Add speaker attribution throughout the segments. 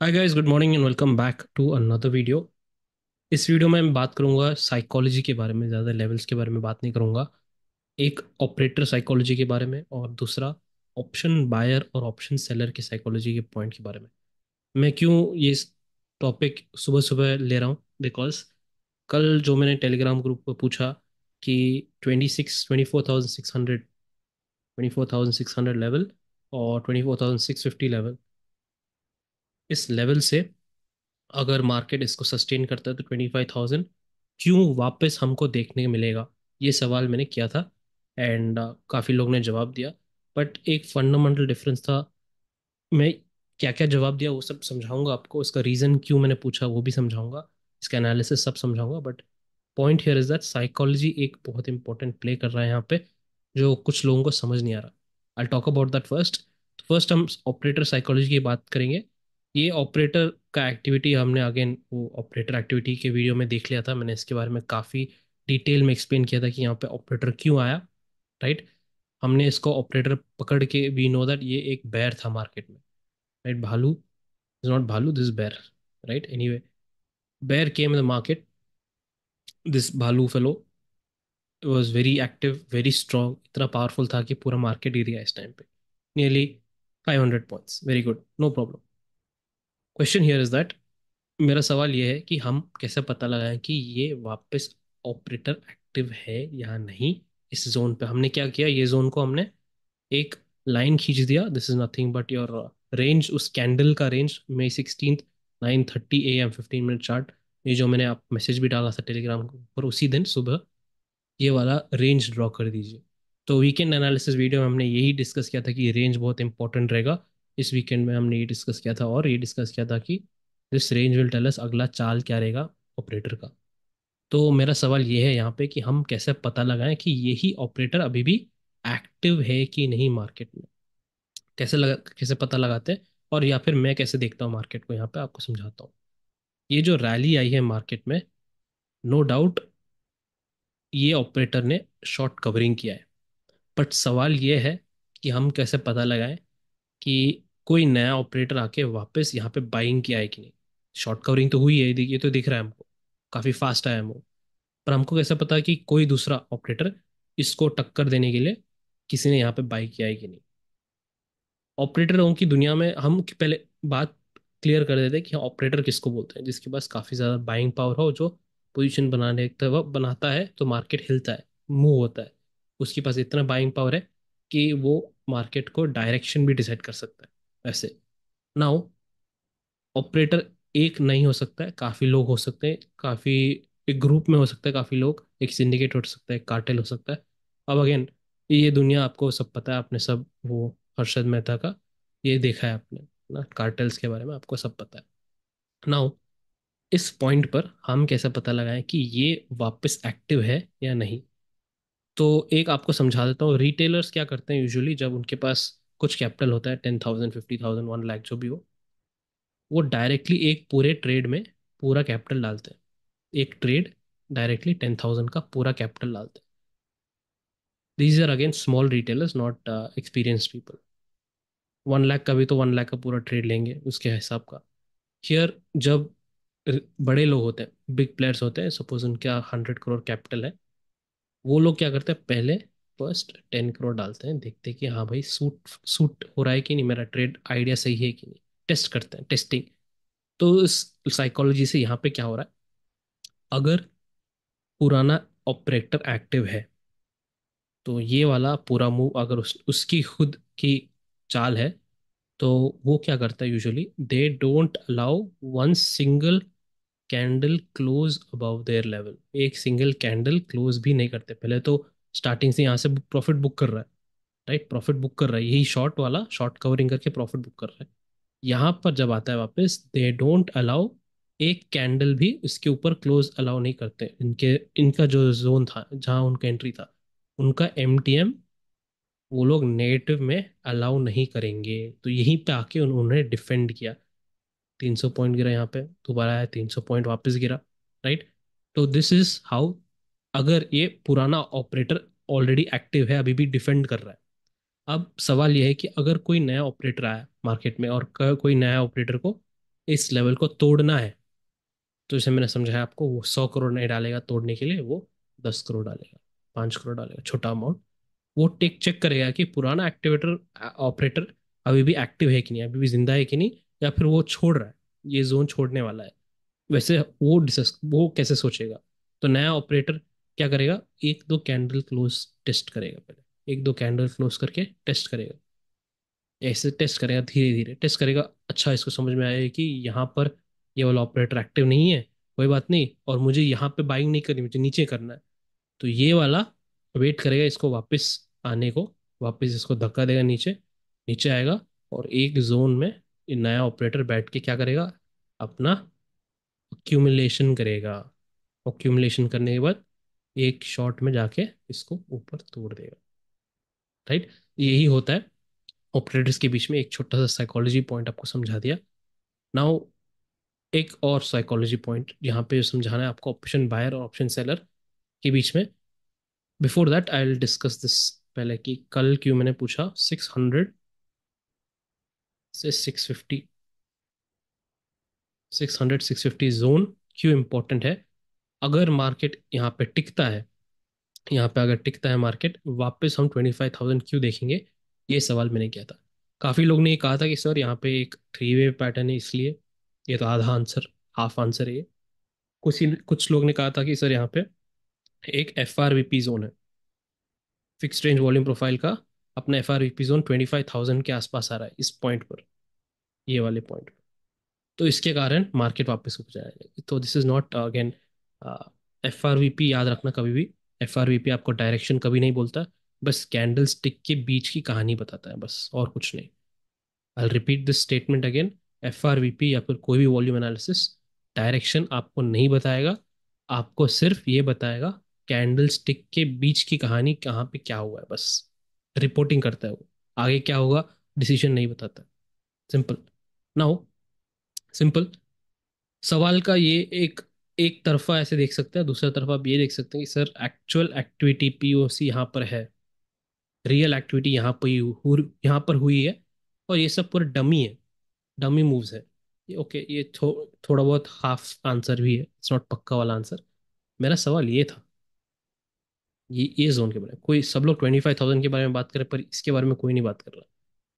Speaker 1: Hi guys, good morning and welcome back to another video. इस video में मैं बात करूंगा साइकोलॉजी के बारे में, ज़्यादा लेवल्स के बारे में बात नहीं करूंगा। एक ऑपरेटर साइकोलॉजी के बारे में और दूसरा ऑप्शन बायर और ऑप्शन सेलर की साइकोलॉजी के पॉइंट के बारे में। मैं क्यों ये टॉपिक सुबह सुबह ले रहा हूँ? बिकॉज कल जो मैंने टेलीग्राम ग्रुप पर पूछा कि 24,600 लेवल और 24,650 लेवल, इस लेवल से अगर मार्केट इसको सस्टेन करता है तो 25,000 क्यों वापस हमको देखने को मिलेगा? ये सवाल मैंने किया था एंड काफ़ी लोग ने जवाब दिया। बट एक फंडामेंटल डिफरेंस था। मैं क्या क्या जवाब दिया वो सब समझाऊंगा आपको, इसका रीज़न क्यों मैंने पूछा वो भी समझाऊंगा, इसका एनालिसिस सब समझाऊंगा। But point here is that psychology एक बहुत इंपॉर्टेंट प्ले कर रहा है यहाँ पे, जो कुछ लोगों को समझ नहीं आ रहा। I talk about that first. First हम ऑपरेटर साइकोलॉजी की बात करेंगे। ये ऑपरेटर का एक्टिविटी हमने अगेन वो ऑपरेटर एक्टिविटी के वीडियो में देख लिया था। मैंने इसके बारे में काफ़ी डिटेल में एक्सप्लेन किया था कि यहाँ पे ऑपरेटर क्यों आया, राइट। हमने इसको ऑपरेटर पकड़ के वी नो दैट ये एक बेयर था मार्केट में, right. Bhalu is not bhalu, this bear, right. Anyway, bear came in the market. This bhalu fellow was very active, very strong, इतना पावरफुल था कि पूरा मार्केट गिर गया इस टाइम पे, nearly 500 points. Very good, no problem. Question here is that, मेरा सवाल ये है कि हम कैसे पता लगाएं कि ये वापस ऑपरेटर एक्टिव है या नहीं। इस जोन पे हमने क्या किया, ये जोन को हमने एक लाइन खींच दिया। This is nothing but your range, उस कैंडल का range, May 16, 9:30 AM 15 minute chart. ये जो मैंने आप मैसेज भी डाला था टेलीग्राम पर उसी दिन सुबह, ये वाला रेंज ड्रॉ कर दीजिए। तो वीकेंड एनालिसिस वीडियो में हमने यही डिस्कस किया था कि ये रेंज बहुत इंपॉर्टेंट रहेगा। इस वीकेंड में हमने ये डिस्कस किया था और ये डिस्कस किया था कि this range will tell us अगला चाल क्या रहेगा ऑपरेटर का। तो मेरा सवाल ये है यहाँ पे कि हम कैसे पता लगाएं कि यही ऑपरेटर अभी भी एक्टिव है कि नहीं मार्केट में। कैसे पता लगाते हैं, और या फिर मैं कैसे देखता हूँ मार्केट को, यहाँ पे आपको समझाता हूँ। ये जो रैली आई है मार्केट में, नो डाउट ये ऑपरेटर ने शॉर्ट कवरिंग किया है। बट सवाल ये है कि हम कैसे पता लगाएं कि कोई नया ऑपरेटर आके वापस यहाँ पे बाइंग किया है कि नहीं। शॉर्ट कवरिंग तो हुई है, ये तो दिख रहा है हमको, काफी फास्ट आया है वो। पर हमको कैसे पता कि कोई दूसरा ऑपरेटर इसको टक्कर देने के लिए किसी ने यहाँ पे बाई किया है कि नहीं। ऑपरेटरों की दुनिया में हम पहले बात क्लियर कर देते हैं कि ऑपरेटर किसको बोलते हैं, जिसके पास काफी ज्यादा बाइंग पावर हो, जो पोजीशन बनाने का वक्त बनाता है तो मार्केट हिलता है, मूव होता है। उसके पास इतना बाइंग पावर है कि वो मार्केट को डायरेक्शन भी डिसाइड कर सकता है। ऐसे नाउ ऑपरेटर एक नहीं हो सकता है, काफी लोग हो सकते हैं, काफी एक ग्रुप में हो सकता है, काफी लोग, एक सिंडिकेट हो सकता है, एक कार्टेल हो सकता है। अब अगेन ये दुनिया आपको सब पता है, आपने सब वो हर्षद मेहता का ये देखा है आपने ना, कार्टेल्स के बारे में आपको सब पता है। नाउ इस पॉइंट पर हम कैसे पता लगाएं कि ये वापस एक्टिव है या नहीं। तो एक आपको समझा देता हूँ। रिटेलर्स क्या करते हैं यूजुअली, जब उनके पास कुछ कैपिटल होता है, 10,000, 50,000, 1 लाख जो भी हो, वो डायरेक्टली एक पूरे ट्रेड में पूरा कैपिटल डालते हैं। एक ट्रेड डायरेक्टली 10,000 का पूरा कैपिटल डालते हैं। These are again small retailers, not experienced people. 1 lakh का भी तो 1 लाख का पूरा ट्रेड लेंगे उसके हिसाब का। हियर जब बड़े लोग होते हैं, बिग प्लेयर्स होते हैं, सपोज उनका 100 करोड़ कैपिटल है, वो लोग क्या करते हैं, पहले फर्स्ट 10 करोड़ डालते हैं, देखते हैं कि हाँ भाई सूट सूट हो रहा है कि नहीं, मेरा ट्रेड आइडिया सही है कि नहीं। टेस्ट करते हैं, टेस्टिंग। तो इस साइकोलॉजी से यहाँ पे क्या हो रहा है, अगर पुराना ऑपरेटर एक्टिव है तो ये वाला पूरा मूव अगर उसकी खुद की चाल है, तो वो क्या करता है usually, they don't allow one single candle close above their level. एक सिंगल कैंडल क्लोज भी नहीं करते। पहले तो स्टार्टिंग से यहाँ से प्रॉफिट बुक कर रहा है, राइट, प्रॉफिट बुक कर रहा है, यही शॉर्ट वाला शॉर्ट कवरिंग करके प्रॉफिट बुक कर रहा है। यहाँ पर जब आता है वापस, दे डोंट अलाउ एक कैंडल भी इसके ऊपर क्लोज अलाउ नहीं करते। इनके इनका जो जोन था जहाँ उनका एंट्री था, उनका एमटीएम वो लोग नेगेटिव में अलाउ नहीं करेंगे। तो यहीं पे आके उन्होंने डिफेंड किया। 300 पॉइंट गिरा यहाँ पे, दोबारा आया 300 पॉइंट वापस गिरा, राइट। तो दिस इज हाउ, अगर ये पुराना ऑपरेटर ऑलरेडी एक्टिव है, अभी भी डिफेंड कर रहा है। अब सवाल यह है कि अगर कोई नया ऑपरेटर आया मार्केट में और कोई नया ऑपरेटर को इस लेवल को तोड़ना है, तो जैसे मैंने समझाया आपको, वो 100 करोड़ नहीं डालेगा तोड़ने के लिए, वो 10 करोड़ डालेगा, 5 करोड़ डालेगा, छोटा अमाउंट। वो टेक चेक करेगा कि पुराना एक्टिवेटर ऑपरेटर अभी भी एक्टिव है कि नहीं, अभी भी जिंदा है कि नहीं, या फिर वो छोड़ रहा है, ये जोन छोड़ने वाला है। वैसे वो डिस्कस वो कैसे सोचेगा, तो नया ऑपरेटर क्या करेगा, एक दो कैंडल क्लोज टेस्ट करेगा पहले, एक दो कैंडल क्लोज करके टेस्ट करेगा, ऐसे टेस्ट करेगा, धीरे धीरे टेस्ट करेगा। अच्छा, इसको समझ में आया कि यहाँ पर ये वाला ऑपरेटर एक्टिव नहीं है, कोई बात नहीं, और मुझे यहाँ पे बाइंग नहीं करनी, मुझे नीचे करना है, तो ये वाला वेट करेगा इसको वापस आने को, वापस इसको धक्का देगा नीचे, नीचे आएगा, और एक जोन में ये नया ऑपरेटर बैठ के क्या करेगा, अपना एक्यूमुलेशन करेगा। एक्यूमुलेशन करने के बाद एक शॉट में जाके इसको ऊपर तोड़ देगा। राइट, यही होता है ऑपरेटर्स के बीच में। एक छोटा सा साइकोलॉजी पॉइंट आपको समझा दिया। नाउ एक और साइकोलॉजी पॉइंट यहाँ पे जो समझाना है आपको, ऑप्शन बायर और ऑप्शन सेलर के बीच में। Before that I will discuss this, पहले कि कल क्यों मैंने पूछा 600 से 650, 600 650 जोन क्यों इंपॉर्टेंट है। अगर मार्केट यहाँ पे टिकता है, यहाँ पे अगर टिकता है मार्केट, वापस हम 25,000 क्यों देखेंगे, ये सवाल मैंने किया था। काफ़ी लोग ने ये कहा था कि सर यहाँ पे एक थ्री वे पैटर्न है इसलिए, ये तो आधा आंसर, हाफ आंसर है ये। कुछ लोग ने कहा था कि सर यहाँ पे एक F R V P zone है, फिक्स रेंज वॉल्यूम प्रोफाइल का अपना F R V P zone 25,000 के आसपास आ रहा है इस पॉइंट पर, ये वाले पॉइंट पर, तो इसके कारण मार्केट वापस उठ जाएगा। तो this is not again, F R V P याद रखना कभी भी, एफ आर वी पी आपको डायरेक्शन कभी नहीं बोलता, बस कैंडल स्टिक के बीच की कहानी बताता है, बस और कुछ नहीं। I repeat this statement again, F R V P या फिर कोई भी वॉल्यूम एनालिसिस डायरेक्शन आपको नहीं बताएगा, आपको सिर्फ ये बताएगा कैंडल स्टिक के बीच की कहानी, कहाँ पे क्या हुआ है, बस रिपोर्टिंग करता है वो, आगे क्या होगा डिसीजन नहीं बताता। सिंपल। नाउ सिंपल सवाल का ये एक एक तरफा ऐसे देख सकते हैं, दूसरा तरफा आप ये देख सकते हैं कि सर एक्चुअल एक्टिविटी पीओसी यहाँ पर है, रियल एक्टिविटी यहाँ पर यहाँ पर हुई है, और ये सब पूरा डमी है, डमी मूव्स है। ये ओके, ये थोड़ा बहुत हाफ आंसर भी है, इट्स नॉट पक्का वाला आंसर। मेरा सवाल ये था, ये जोन के बारे में, कोई सब लोग 25,000 के बारे में बात कर रहे हैं, पर इसके बारे में कोई नहीं बात कर रहा।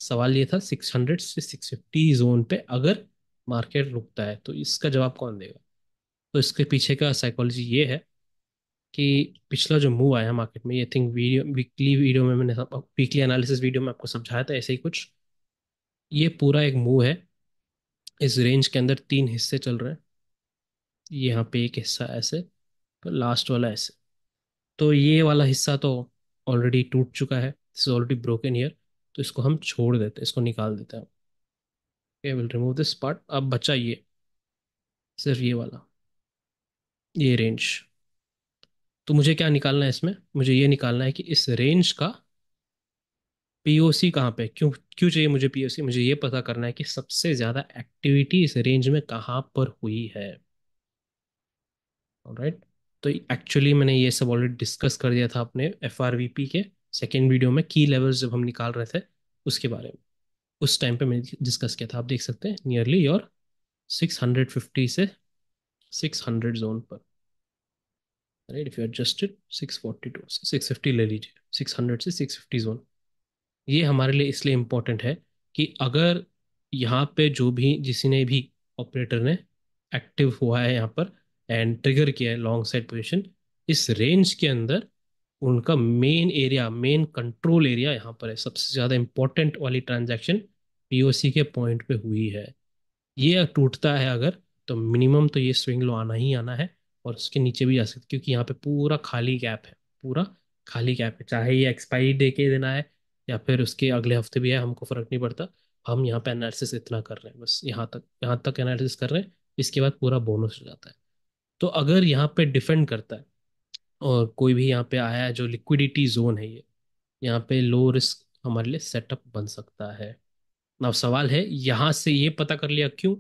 Speaker 1: सवाल ये था 600 से 650 जोन पे अगर मार्केट रुकता है तो इसका जवाब कौन देगा। तो इसके पीछे का साइकोलॉजी ये है कि पिछला जो मूव आया मार्केट में, ये थिंक वीडियो वीकली वीडियो में मैंने, वीकली एनालिसिस वीडियो में आपको समझाया था ऐसे ही कुछ। ये पूरा एक मूव है, इस रेंज के अंदर तीन हिस्से चल रहे हैं, यहाँ पे एक हिस्सा ऐसे, तो लास्ट वाला ऐसे। तो ये वाला हिस्सा तो ऑलरेडी टूट चुका है, this is already broken year, तो इसको हम छोड़ देते हैं, इसको निकाल देते हैं। Okay, will remove this part. अब बचा ये, सिर्फ ये वाला, ये रेंज। तो मुझे क्या निकालना है इसमें, मुझे ये निकालना है कि इस रेंज का पीओसी कहाँ पे, क्यों क्यों चाहिए मुझे पीओसी, मुझे ये पता करना है कि सबसे ज्यादा एक्टिविटी इस रेंज में कहाँ पर हुई है। राइट, तो एक्चुअली मैंने ये सब ऑलरेडी डिस्कस कर दिया था अपने एफ आर वी पी के सेकेंड वीडियो में, की लेवल्स जब हम निकाल रहे थे उसके बारे में, उस टाइम पे मैंने डिस्कस किया था। आप देख सकते हैं नियरली योर 650 से 600 जोन पर। राइट, इफ यू एडजस्टेड 642 से 650 ले लीजिए, 600 से 650 जोन। ये हमारे लिए इसलिए इम्पोर्टेंट है कि अगर यहाँ पे जो भी किसी ने भी ऑपरेटर ने एक्टिव हुआ है यहाँ पर एंड ट्रिगर किया है लॉन्ग साइड पोजीशन इस रेंज के अंदर, उनका main area, main control area यहाँ पर है, सबसे ज़्यादा इंपॉर्टेंट वाली ट्रांजैक्शन पीओसी के पॉइंट पे हुई है। ये टूटता है अगर, तो मिनिमम तो ये स्विंग लो आना ही आना है, और उसके नीचे भी जा सकते, क्योंकि यहाँ पे पूरा खाली गैप है, पूरा खाली गैप है, चाहे ये एक्सपायरी डे के देना है या फिर उसके अगले हफ्ते भी है, हमको फर्क नहीं पड़ता। हम यहाँ पे एनालिसिस इतना कर रहे हैं, बस यहाँ तक एनालिसिस कर रहे हैं, इसके बाद पूरा बोनस हो जाता है। तो अगर यहाँ पे डिफेंड करता है और कोई भी यहाँ पे आया है जो लिक्विडिटी जोन है, ये यहाँ पे लो रिस्क हमारे लिए सेटअप बन सकता है। अब सवाल है यहाँ से ये पता कर लिया क्यों,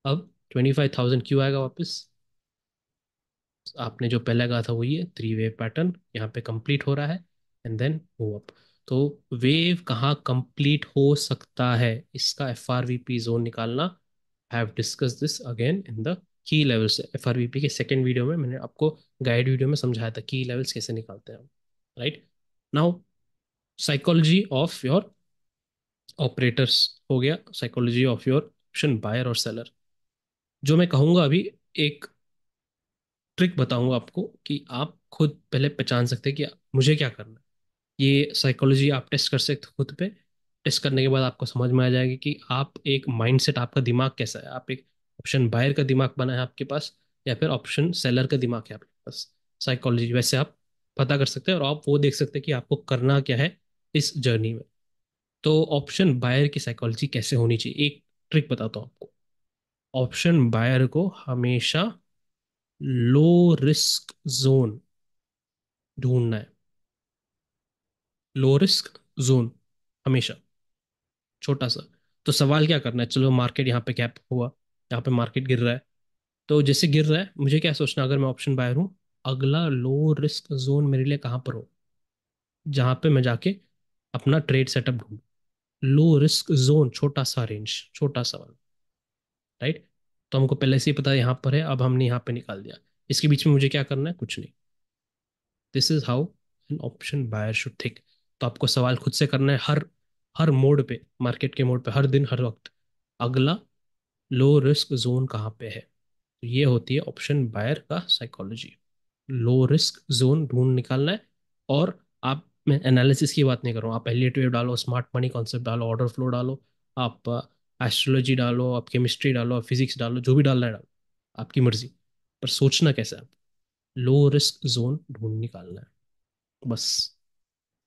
Speaker 1: अब 25,000 क्यों आएगा वापस। आपने जो पहले कहा था वही है, थ्री वेव पैटर्न यहाँ पे कंप्लीट हो रहा है एंड देन मूव अप। तो वेव कहाँ कंप्लीट हो सकता है, इसका F R V P zone निकालना have discuss this again in the key levels. FRVP के सेकेंड वीडियो में मैंने आपको गाइड वीडियो में समझाया था की लेवल्स कैसे निकालते हैं हम, right. Now psychology of your operators हो गया, psychology of your option buyer और सेलर। जो मैं कहूँगा अभी, एक ट्रिक बताऊंगा आपको कि आप खुद पहले पहचान सकते हैं कि मुझे क्या करना है। ये साइकोलॉजी आप टेस्ट कर सकते हो खुद पे। टेस्ट करने के बाद आपको समझ में आ जाएगी कि आप एक माइंडसेट, आपका दिमाग कैसा है। आप एक ऑप्शन बायर का दिमाग बना है आपके पास, या फिर ऑप्शन सेलर का दिमाग है आपके पास। साइकोलॉजी वैसे आप पता कर सकते हैं, और आप वो देख सकते हैं कि आपको करना क्या है इस जर्नी में। तो ऑप्शन बायर की साइकोलॉजी कैसे होनी चाहिए, एक ट्रिक बताता हूँ आपको। ऑप्शन बायर को हमेशा लो रिस्क जोन ढूंढना है। लो रिस्क जोन हमेशा छोटा सा। तो सवाल क्या करना है, चलो मार्केट यहाँ पे कैप हुआ, यहाँ पे मार्केट गिर रहा है। तो जैसे गिर रहा है, मुझे क्या सोचना, अगर मैं ऑप्शन बायर हूँ, अगला लो रिस्क जोन मेरे लिए कहाँ पर हो, जहाँ पे मैं जाके अपना ट्रेड सेटअप ढूंढूं। लो रिस्क जोन, छोटा सा रेंज, छोटा सा वाला, राइट। तो हमको पहले से ही पता है यहाँ पर है, अब हमने यहाँ पे निकाल दिया। इसके बीच में मुझे क्या करना है, कुछ नहीं। This is how an option buyer should think. तो आपको सवाल खुद से करना है, हर हर मोड पे, मार्केट के मोड पे, हर दिन हर वक्त, अगला लो रिस्क जोन कहाँ पे है। तो ये होती है ऑप्शन बायर का साइकोलॉजी। लो रिस्क जोन ढूंढ निकालना है। और आप, मैं एनालिसिस की बात नहीं कर रहा हूँ, आप एलियट वेव डालो, स्मार्ट मनी कॉन्सेप्ट डालो, ऑर्डर फ्लो डालो, आप एस्ट्रोलॉजी डालो, आप केमिस्ट्री डालो, आप फिजिक्स डालो, जो भी डालना है डालो, आपकी मर्जी। पर सोचना कैसा है, लो रिस्क जोन ढूंढ निकालना है बस।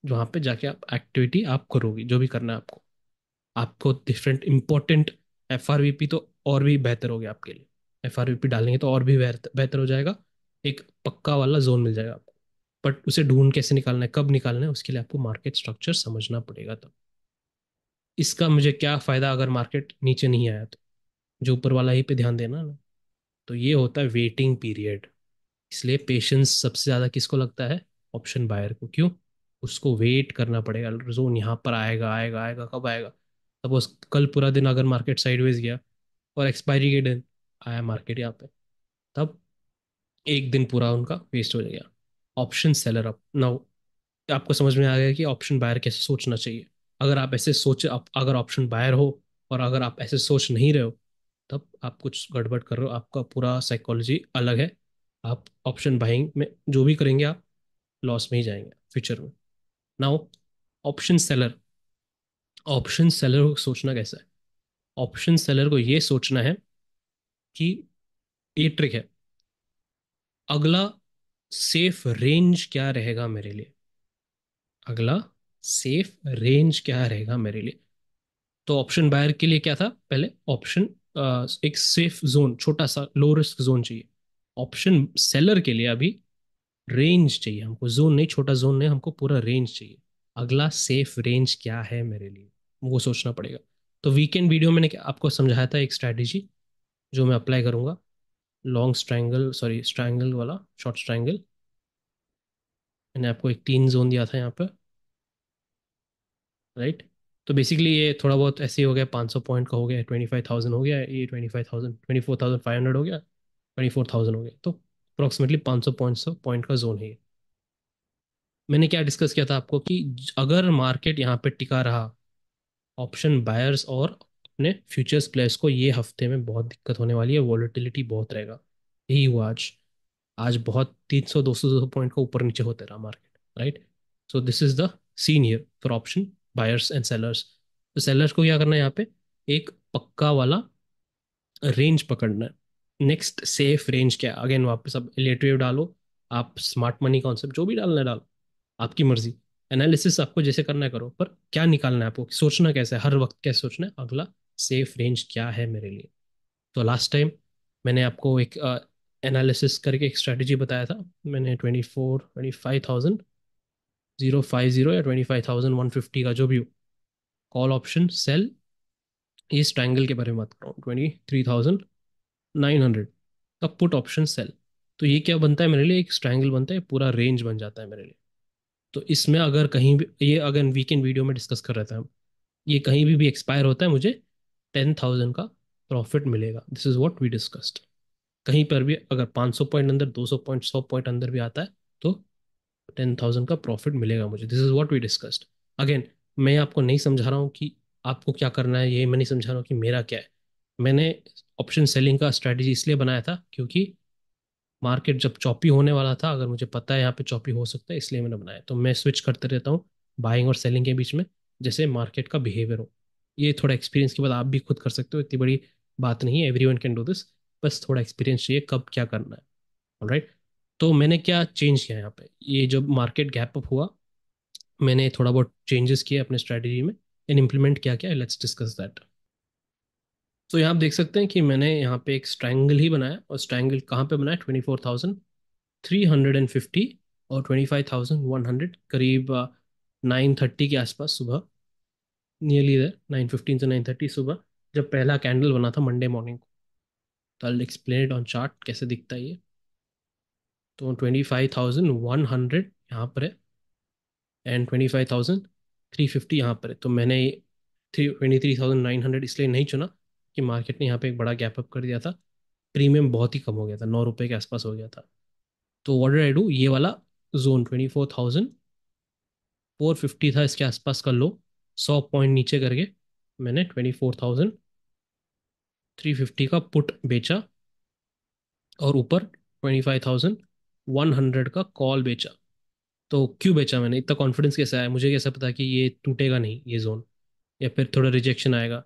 Speaker 1: वहाँ पे जाके आप एक्टिविटी आप करोगे, जो भी करना है आपको। आपको डिफरेंट इंपॉर्टेंट एफआरवीपी तो और भी बेहतर हो गया आपके लिए। एफआरवीपी डालेंगे तो और भी बेहतर बेहतर हो जाएगा। एक पक्का वाला जोन मिल जाएगा आपको। बट उसे ढूंढ कैसे निकालना है, कब निकालना है, उसके लिए आपको मार्केट स्ट्रक्चर समझना पड़ेगा तब। इसका मुझे क्या फायदा अगर मार्केट नीचे नहीं आया तो, जो ऊपर वाला ही पे ध्यान देना ना। तो ये होता है वेटिंग पीरियड। इसलिए पेशेंस सबसे ज्यादा किसको लगता है, ऑप्शन बायर को। क्यों, उसको वेट करना पड़ेगा, जोन यहाँ पर आएगा आएगा आएगा, कब आएगा। सपोज कल पूरा दिन अगर मार्केट साइडवेज गया, और एक्सपायरी के दिन आया मार्केट यहाँ पे, तब एक दिन पूरा उनका वेस्ट हो जाएगा। ऑप्शन सेलर अप नाउ, आपको समझ में आ गया कि ऑप्शन बायर कैसे सोचना चाहिए। अगर आप ऐसे सोचे, आप अगर ऑप्शन बायर हो और अगर आप ऐसे सोच नहीं रहे हो, तब आप कुछ गड़बड़ कर रहे हो। आपका पूरा साइकोलॉजी अलग है। आप ऑप्शन बाइंग में जो भी करेंगे, आप लॉस में ही जाएंगे फ्यूचर में। Now option seller, option seller को सोचना कैसा है। ऑप्शन सेलर को ये सोचना है कि, ये ट्रिक है, अगला सेफ रेंज क्या रहेगा मेरे लिए। अगला सेफ रेंज क्या रहेगा मेरे लिए। तो ऑप्शन बायर के लिए क्या था, पहले ऑप्शन, एक सेफ जोन, छोटा सा लो रिस्क जोन चाहिए। ऑप्शन सेलर के लिए अभी रेंज चाहिए हमको, जोन नहीं, छोटा जोन नहीं, हमको पूरा रेंज चाहिए। अगला सेफ रेंज क्या है मेरे लिए, वो सोचना पड़ेगा। तो वीकेंड वीडियो मैंने आपको समझाया था एक स्ट्रैटेजी, जो मैं अप्लाई करूंगा। लॉन्ग स्ट्रैंगल, सॉरी स्ट्रैंगल वाला, शॉर्ट स्ट्रैंगल। मैंने आपको एक तीन जोन दिया था यहाँ पर, राइट। तो बेसिकली ये थोड़ा बहुत ऐसे ही हो गया, 500 पॉइंट का हो गया, 25,000 हो गया, ये 25,000, 24,500 हो गया, 24,000 हो गया। तो अप्रोक्सीमेटली 500 पॉइंट पॉइंट का जोन है ये। मैंने क्या डिस्कस किया था आपको कि अगर मार्केट यहाँ पे टिका रहा, ऑप्शन बायर्स और अपने फ्यूचर्स प्लेयर्स को ये हफ्ते में बहुत दिक्कत होने वाली है, वॉलेटिलिटी बहुत रहेगा। यही हुआ आज। आज बहुत 300 200 पॉइंट का ऊपर नीचे होते रहा market, right. So this is the scene here for option buyers and sellers. तो सेलर्स को क्या करना है यहाँ पे, एक पक्का वाला रेंज पकड़ना है। नेक्स्ट सेफ रेंज क्या है, अगेन वापस अब इलेक्ट्रिव डालो, आप स्मार्ट मनी कॉन्सेप्ट जो भी डालना है डालो, आपकी मर्जी। एनालिसिस आपको जैसे करना है करो, पर क्या निकालना है आपको, सोचना कैसे है, हर वक्त कैसे सोचना है, अगला सेफ रेंज क्या है मेरे लिए। तो लास्ट टाइम मैंने आपको एक एनालिसिस करके एक स्ट्रेटजी बताया था। मैंने 25,000 050 या 25,150 का जो भी हो, कॉल ऑप्शन सेल, इस ट्रायंगल के बारे में बात कर रहा हूँ, 23,900 का पुट ऑप्शन सेल। तो ये क्या बनता है मेरे लिए, एक ट्रायंगल बनता है, पूरा रेंज बन जाता है मेरे लिए। तो इसमें अगर कहीं भी, ये अगर वीकेंड वीडियो में डिस्कस कर रहे थे हम, ये कहीं भी एक्सपायर होता है मुझे 10,000 का प्रॉफिट मिलेगा। This is what we discussed. कहीं पर भी अगर 500 पॉइंट अंदर, 200 पॉइंट, 100 पॉइंट अंदर भी आता है तो 10,000 का प्रॉफिट मिलेगा मुझे। This is what we discussed. Again, मैं आपको नहीं समझा रहा हूँ कि आपको क्या करना है, ये मैं नहीं समझा रहा हूँ कि मेरा क्या है। मैंने ऑप्शन सेलिंग का स्ट्रैटेजी इसलिए बनाया था क्योंकि मार्केट जब चॉपी होने वाला था, अगर मुझे पता है यहाँ पे चॉपी हो सकता है, इसलिए मैंने बनाया। तो मैं स्विच करते रहता हूँ बाइंग और सेलिंग के बीच में, जैसे मार्केट का बिहेवियर हो। ये थोड़ा एक्सपीरियंस के बाद आप भी खुद कर सकते हो, इतनी बड़ी बात नहीं है, एवरीवन कैन डू दिस। बस थोड़ा एक्सपीरियंस चाहिए कब क्या करना है। ऑलराइट। तो मैंने क्या चेंज किया यहाँ पे, ये जब मार्केट गैप अप हुआ, मैंने थोड़ा बहुत चेंजेस किए अपने स्ट्रेटजी में। एंड इम्प्लीमेंट क्या किया, लेट्स डिस्कस दैट। तो यहाँ आप देख सकते हैं कि मैंने यहाँ पे एक स्ट्रैंगल ही बनाया, और स्ट्रैंगल कहाँ पे बनाया, 24,350 और 25,100, करीब 9:30 के आसपास सुबह, नियरली देर 9:15 से 9:30 सुबह, जब पहला कैंडल बना था मंडे मॉर्निंग को। तो I explain it on chart कैसे दिखता है ये। तो 25,100 यहाँ पर है, एंड 25,350 यहाँ पर है। तो मैंने 23,900 इसलिए नहीं चुना कि मार्केट ने यहाँ पे एक बड़ा गैप अप कर दिया था, प्रीमियम बहुत ही कम हो गया था, 9 रुपये के आसपास हो गया था। तो व्हाट डिड आई डू, ये वाला जोन 24,450 था, इसके आसपास का लो, 100 पॉइंट नीचे करके मैंने 24,350 का पुट बेचा, और ऊपर 25,100 का कॉल बेचा। तो क्यों बेचा मैंने, इतना कॉन्फिडेंस कैसे आया, मुझे कैसे पता कि ये टूटेगा नहीं ये जोन, या फिर थोड़ा रिजेक्शन आएगा।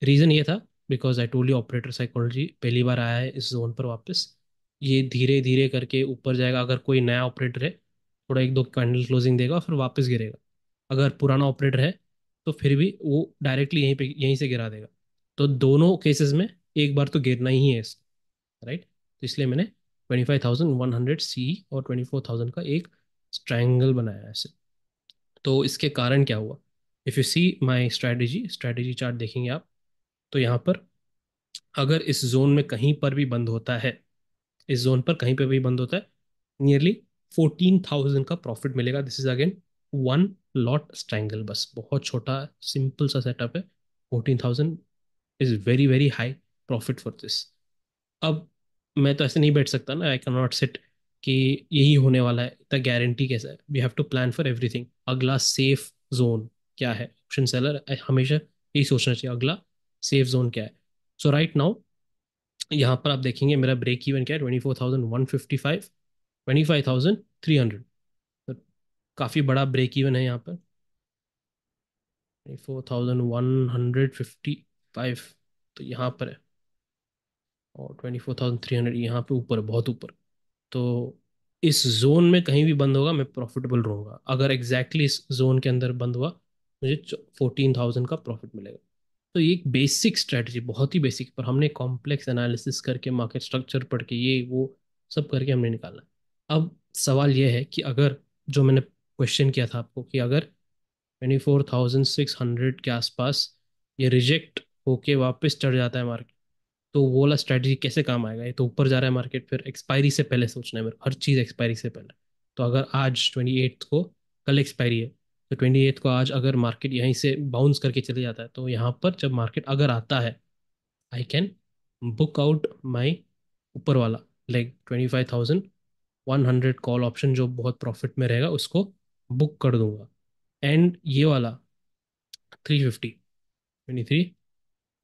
Speaker 1: रीज़न ये था, because I told you operator psychology, पहली बार आया है इस जोन पर वापस। ये धीरे धीरे करके ऊपर जाएगा, अगर कोई नया ऑपरेटर है थोड़ा एक दो कैंडल क्लोजिंग देगा फिर वापस गिरेगा। अगर पुराना ऑपरेटर है तो फिर भी वो डायरेक्टली यहीं पे यहीं से गिरा देगा। तो दोनों केसेस में एक बार तो गिरना ही है इसको, राइट। तो इसलिए मैंने 25,100 और 24,000 का एक ट्रायंगल बनाया है ऐसे। तो इसके कारण क्या हुआ, if you see my strategy chart देखेंगे आप, तो यहाँ पर अगर इस जोन में कहीं पर भी बंद होता है, इस जोन पर कहीं पर भी बंद होता है, नियरली 14,000 का प्रॉफिट मिलेगा। This is again one lot strangle, बस बहुत छोटा सिंपल सा सेटअप है। 14,000 is very very high profit for this. अब मैं तो ऐसे नहीं बैठ सकता ना, आई कैन नॉट सेट कि यही होने वाला है, इतना गारंटी कैसा है। We have to plan for everything. अगला सेफ जोन क्या है, ऑप्शन सेलर हमेशा यही सोचना चाहिए, अगला सेफ जोन क्या है। सो राइट नाउ यहाँ पर आप देखेंगे मेरा ब्रेक इवन क्या है, 24,155, 25,300। तो काफ़ी बड़ा ब्रेक इवन है यहाँ पर, 24,155, तो यहाँ पर है, और 24,300 यहाँ पे ऊपर है, बहुत ऊपर। तो इस जोन में कहीं भी बंद होगा मैं प्रॉफिटेबल रहूंगा। अगर एग्जैक्टली इस जोन के अंदर बंद हुआ, मुझे 14,000 का प्रॉफिट मिलेगा। तो ये एक बेसिक स्ट्रेटजी, बहुत ही बेसिक, पर हमने कॉम्प्लेक्स एनालिसिस करके मार्केट स्ट्रक्चर पढ़ के ये वो सब करके हमने निकाला। अब सवाल ये है कि अगर, जो मैंने क्वेश्चन किया था आपको, कि अगर 24,600 के आसपास ये रिजेक्ट होके वापस चढ़ जाता है मार्केट, तो वो वाला स्ट्रेटजी कैसे काम आएगा। ये तो ऊपर जा रहा है मार्केट, फिर एक्सपायरी से पहले सोचना है मेरे को, हर चीज़ एक्सपायरी से पहले। तो अगर आज 28 को, कल एक्सपायरी है, तो 28 को आज अगर मार्केट यहीं से बाउंस करके चले जाता है, तो यहाँ पर जब मार्केट अगर आता है, I can book out my ऊपर वाला लाइक 25,100 कॉल ऑप्शन, जो बहुत प्रॉफिट में रहेगा, उसको बुक कर दूंगा। एंड ये वाला 350,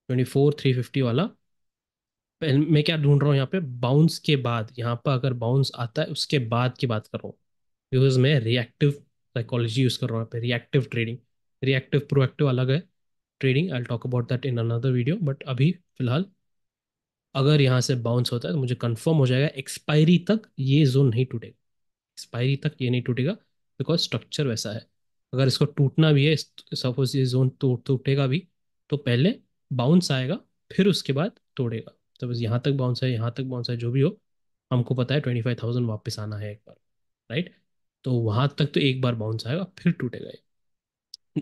Speaker 1: 350 वाला, मैं क्या ढूंढ रहा हूँ यहाँ पे, बाउंस के बाद, यहाँ पर अगर बाउंस आता है उसके बाद की बात कर रहा हूँ। बिकॉज मैं रिएक्टिव साइकोलॉजी यूज कर रहा हूँ यहाँ पे, रिएक्टिव ट्रेडिंग। रिएक्टिव प्रोएक्टिव अलग है trading, I talk about that in another video. But अभी फिलहाल अगर यहाँ से बाउंस होता है तो मुझे कंफर्म हो जाएगा एक्सपायरी तक ये जोन नहीं टूटेगा, एक्सपायरी तक ये नहीं टूटेगा, बिकॉज स्ट्रक्चर वैसा है। अगर इसको टूटना भी है, सपोज ये जोन टूटेगा भी, तो पहले बाउंस आएगा, फिर उसके बाद तोड़ेगा। तो बस यहाँ तक बाउंस है, यहाँ तक बाउंस है, जो भी हो, हमको पता है 25,000 वापस आना है एक बार, राइट। तो वहां तक तो एक बार बाउंस आएगा फिर टूटेगा ये,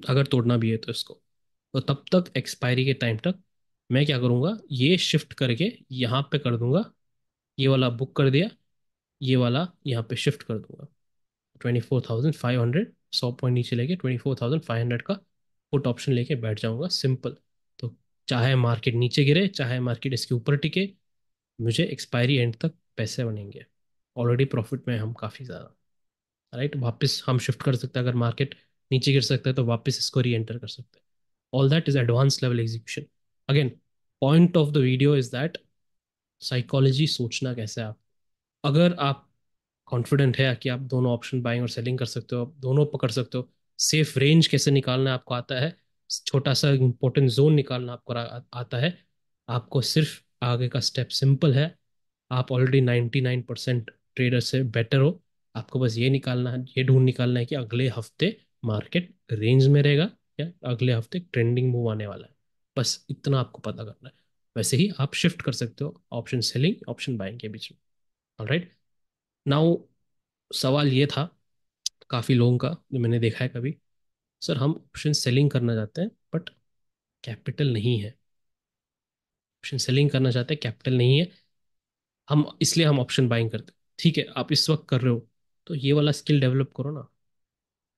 Speaker 1: अगर तोड़ना भी है तो इसको। तो तब तक एक्सपायरी के टाइम तक मैं क्या करूँगा, ये शिफ्ट करके यहाँ पे कर दूंगा, ये वाला बुक कर दिया, ये वाला यहाँ पे शिफ्ट कर दूंगा। 24,500, 100 पॉइंट नीचे लेके 24,500 का पुट ऑप्शन लेके बैठ जाऊंगा, सिंपल। तो चाहे मार्केट नीचे गिरे, चाहे मार्केट इसके ऊपर टिके, मुझे एक्सपायरी एंड तक पैसे बनेंगे। ऑलरेडी प्रॉफिट में हम काफ़ी ज़्यादा, राइट। वापस हम शिफ्ट कर सकते हैं, अगर मार्केट नीचे गिर सकता है तो वापस इसको री एंटर कर सकते हैं। All that is advance level execution. Again, point of the video is that psychology सोचना कैसे है आप। अगर आप कॉन्फिडेंट है कि आप दोनों ऑप्शन बाइंग और सेलिंग कर सकते हो, आप दोनों पकड़ सकते हो, सेफ रेंज कैसे निकालना आपको आता है, छोटा सा इंपॉर्टेंट जोन निकालना आपको आता है, आपको सिर्फ आगे का स्टेप सिंपल है। आप ऑलरेडी 99% ट्रेडर से बेटर हो। आपको बस ये निकालना है, ये ढूंढ निकालना है कि अगले हफ्ते मार्केट रेंज में रहेगा या अगले हफ्ते ट्रेंडिंग मूव आने वाला है। बस इतना आपको पता करना है। वैसे ही आप शिफ्ट कर सकते हो ऑप्शन सेलिंग ऑप्शन बाइंग के बीच में। ऑलराइट, नाउ सवाल ये था काफ़ी लोगों का जो मैंने देखा है कभी, सर हम ऑप्शन सेलिंग करना चाहते हैं बट कैपिटल नहीं है। ऑप्शन सेलिंग करना चाहते हैं, कैपिटल नहीं है, हम इसलिए हम ऑप्शन बाइंग करते हैं। ठीक है, आप इस वक्त कर रहे हो तो ये वाला स्किल डेवलप करो ना।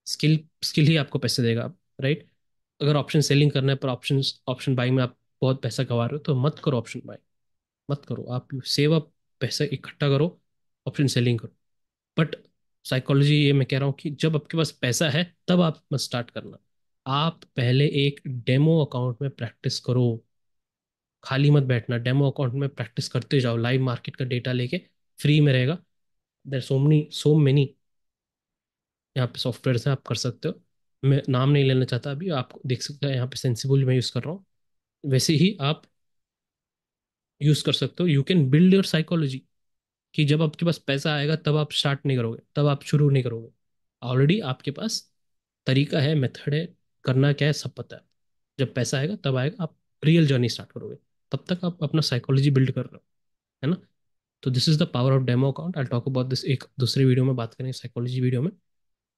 Speaker 1: स्किल स्किल ही आपको पैसे देगा, राइट। अगर ऑप्शन सेलिंग करना है पर ऑप्शन ऑप्शन बाइंग में आप बहुत पैसा गंवा रहे हो तो मत करो ऑप्शन बाइंग, मत करो। आप सेव अप, पैसा इकट्ठा करो, ऑप्शन सेलिंग करो। बट साइकोलॉजी ये मैं कह रहा हूँ कि जब आपके पास पैसा है तब आप मत स्टार्ट करना। आप पहले एक डेमो अकाउंट में प्रैक्टिस करो, खाली मत बैठना। डेमो अकाउंट में प्रैक्टिस करते जाओ, लाइव मार्केट का डेटा लेके, फ्री में रहेगा। देर सो मेनी यहाँ पे सॉफ्टवेयर हैं, आप कर सकते हो। मैं नाम नहीं लेना चाहता अभी, आप देख सकते हैं यहाँ पे सेंसिबल मैं यूज़ कर रहा हूँ। वैसे ही आप यूज़ कर सकते हो। You can build your psychology कि जब आपके पास पैसा आएगा तब आप स्टार्ट नहीं करोगे, तब आप शुरू नहीं करोगे। ऑलरेडी आपके पास तरीका है, मेथड है, करना क्या है सब पता है। जब पैसा आएगा तब आएगा, आप रियल जर्नी स्टार्ट करोगे। तब तक आप अपना साइकोलॉजी बिल्ड कर रहे हो, है ना। तो this is the power of demo account. I talk about this एक दूसरे वीडियो में, बात करेंगे साइकोलॉजी वीडियो में।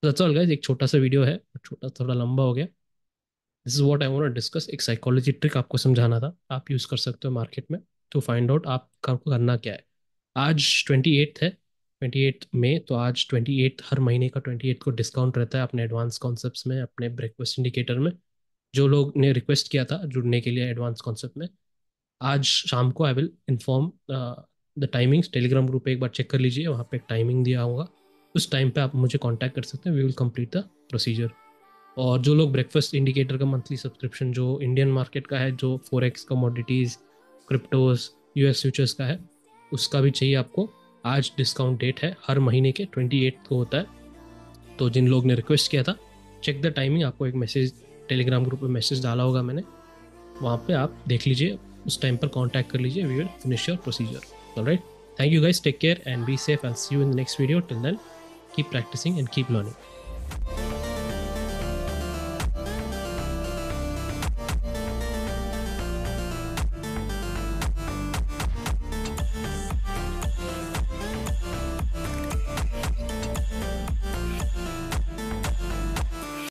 Speaker 1: दैट्स ऑल गाइस, एक छोटा सा वीडियो है, छोटा थोड़ा लंबा हो गया। This is what I want to discuss. एक साइकोलॉजी ट्रिक आपको समझाना था, आप यूज कर सकते हो मार्केट में टू फाइंड आउट आपका करना क्या है। आज 28th है, 28 मई। तो आज 28 हर महीने का 28 को डिस्काउंट रहता है अपने एडवांस कॉन्सेप्ट्स में, अपने ब्रेकफास्ट इंडिकेटर में। जो लोग ने रिक्वेस्ट किया था जुड़ने के लिए एडवांस कॉन्सेप्ट में, आज शाम को I will inform the timings. Telegram group पे एक बार चेक कर लीजिए, वहाँ पे एक टाइमिंग दिया होगा, उस टाइम पे आप मुझे कांटेक्ट कर सकते हैं। We will complete the procedure. और जो लोग ब्रेकफास्ट इंडिकेटर का मंथली सब्सक्रिप्शन जो इंडियन मार्केट का है, जो forex commodities, cryptos, US futures का है, उसका भी चाहिए आपको, आज डिस्काउंट डेट है, हर महीने के 28 को होता है। तो जिन लोग ने रिक्वेस्ट किया था, चेक द टाइमिंग। आपको एक मैसेज टेलीग्राम ग्रुप में मैसेज डाला होगा मैंने, वहाँ पे आप देख लीजिए, उस टाइम पर कांटेक्ट कर लीजिए। We will finish your procedure. Alright, thank you guys, take care and be safe. I see you in the next video. Till then keep practising and keep learning.